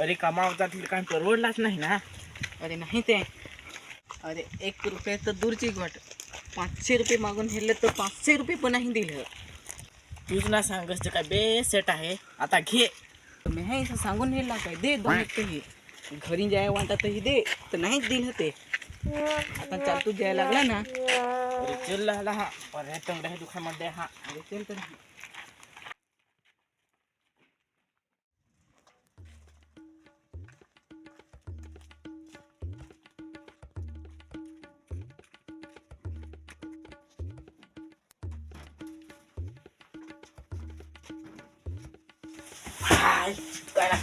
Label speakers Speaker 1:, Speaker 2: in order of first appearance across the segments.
Speaker 1: अरे कामावता काय परवडलाच नाही ना.
Speaker 2: अरे नाही ते, अरे 1 रुपये तर दूरची गोष्ट, 500 रुपये मागून हेरले तर 500 रुपये पण नाही दिलं.
Speaker 1: तूच ना सांगस ते काय बेस्ट सेट आहे. आता घे.
Speaker 2: मी हे असं सांगून हेरला काय दे 2 ही घरी जाय वाटतही दे तर नाहीच दिलं ते. आता चाल तू जायला लागला ना.
Speaker 1: अरे चल ला हा अरे तंगडा हे दुखामध्ये हा.
Speaker 2: अरे चल तर.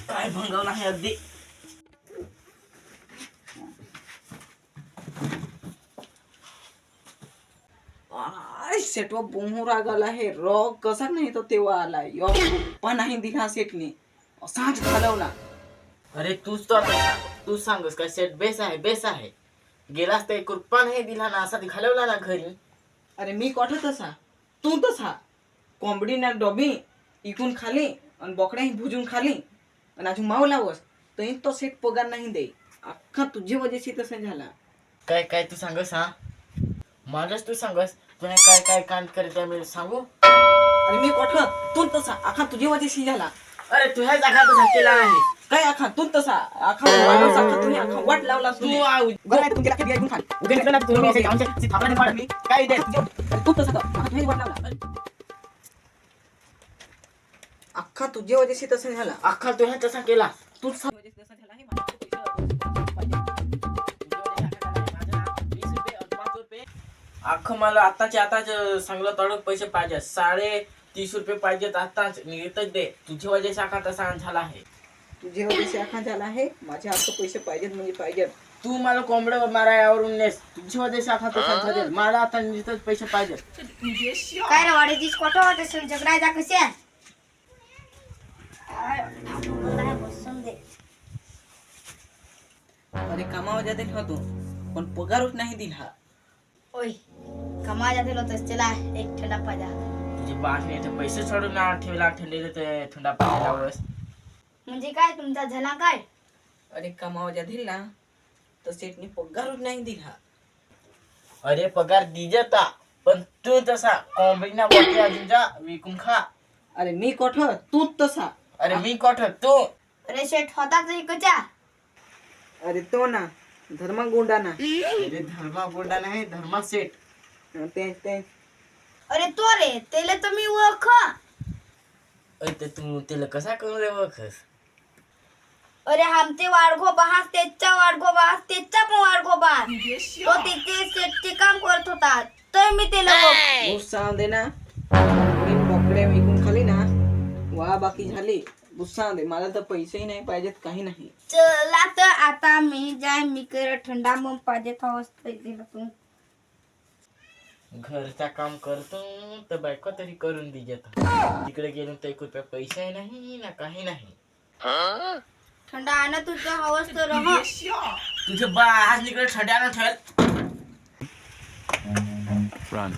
Speaker 1: काय भंगवला आहे अगदी.
Speaker 2: सेटवा बोमू रागाला हे रॉक कसा नाही तो तेव्हा आला यो पण नाही दिला सेटने असाच घालवला.
Speaker 1: अरे तूच तो आता तू सांगस काय सेट बेस आहे बेस आहे. गेलास तर 1 रुपया नाही दिला ना असा घालवला ना घरी.
Speaker 2: अरे मी कोठा तसा तू तसा कोंबडी ना डोबी इकून खाली आणि बोकड्या भुजून खाली आणि अजून माव लावस तरी तो सेट पगार नाही दे. अख्खा तुझ्या वजेशी तसं झाला.
Speaker 1: काय काय तू सांगस हा. मलाच तू सांगस तुला काय काय कांड करत आहे मी सांगू.
Speaker 2: अरे मी कोठा तू तसा अख्खा तुझ्या वजेशी झाला.
Speaker 1: अरे तू ह्या जागा तर केला आहे.
Speaker 2: काय अख्खा तू तसा अख्खा माणूस अख्खा तुम्ही अख्खा वाट लावला
Speaker 1: तू बरं आहे तुमच्या घेऊन खाल उद्या निघतो ना तुम्ही असे आमच्या थापा पाड मी काय दे
Speaker 2: तू तसा तुम्ही वाट लावला अख्खा तुझ्या वजेशी तसं झाला.
Speaker 1: अख्खा तू ह्या तसा केला.
Speaker 2: तू तसा झाला हे मला
Speaker 1: अख्खं मला आताच्या आताच चांगलं तडक पैसे पाहिजे. 30.5 रुपये पाहिजेत आताच निघतच दे. तुझ्या वजह शाखा तसा झाला आहे.
Speaker 2: तुझ्या वजेशी अख्खा झाला आहे. माझे हक्क पैसे पाहिजेत म्हणजे पाहिजेत.
Speaker 1: तू मला कोंबड्या मारायावरून नेस. तुझ्या वजह शाखा तसा झाले. मला आता निघतच पैसे पाहिजेत.
Speaker 3: काय रे वाडीची कोठा वाटे जगडायचा कसे बसून दे.
Speaker 2: अरे कामावर जाते होतो पण पगारच नाही दिला.
Speaker 3: ओय कमाया दिलो तर चला एक थंडा पाजा.
Speaker 1: तुझे बाटले ते पैसे सोडून ना ठेवला ठेवलेले ते थंडा पाण्याला बस.
Speaker 3: म्हणजे काय तुमचा झाला काय.
Speaker 2: अरे कामावर जा दिला तर सेटने पगारच नाही दिला.
Speaker 1: अरे पगार दिजता पण तू तसा कोंबडीना बोलते अजून जा विकून खा.
Speaker 2: अरे मी कोठ तू तसा.
Speaker 1: अरे मी कोठ तू.
Speaker 3: अरे शेठ होताच इकडच्या.
Speaker 2: अरे तो ना धर्मा गुंडा ना.
Speaker 1: अरे धर्मा गोंडा नाही धर्मा सेठ.
Speaker 2: ते
Speaker 3: अरे तो रे त्याला तुम्ही ओळख.
Speaker 1: अरे ते तू त्याला कसा करून रे वखस.
Speaker 3: अरे आमचे वाडगो बहास त्याचा वाडगो बहास त्याचा पण वाडगो बहास तो तिथे शेठचे काम करत होता तर मी त्याला
Speaker 2: गुस्सा दे ना. बोकड्या विकून खाली ना वा बाकी झाली. गुस्सा दे मला तर पैसेही नाही पाहिजेत काही नाही.
Speaker 3: चला तर आता मी जाय मी कर थंडा मग पाहिजे दिला तू.
Speaker 1: घरचा काम करतो तर बायको तरी करून दिजत. तिकडे गेलो तर 1 रुपया पैसे नाही ना काही नाही.
Speaker 3: थंडा आण तुझं हवस तर रह.
Speaker 1: तुझे बा आज निकडे थंड्यानं ठेव.
Speaker 4: Run.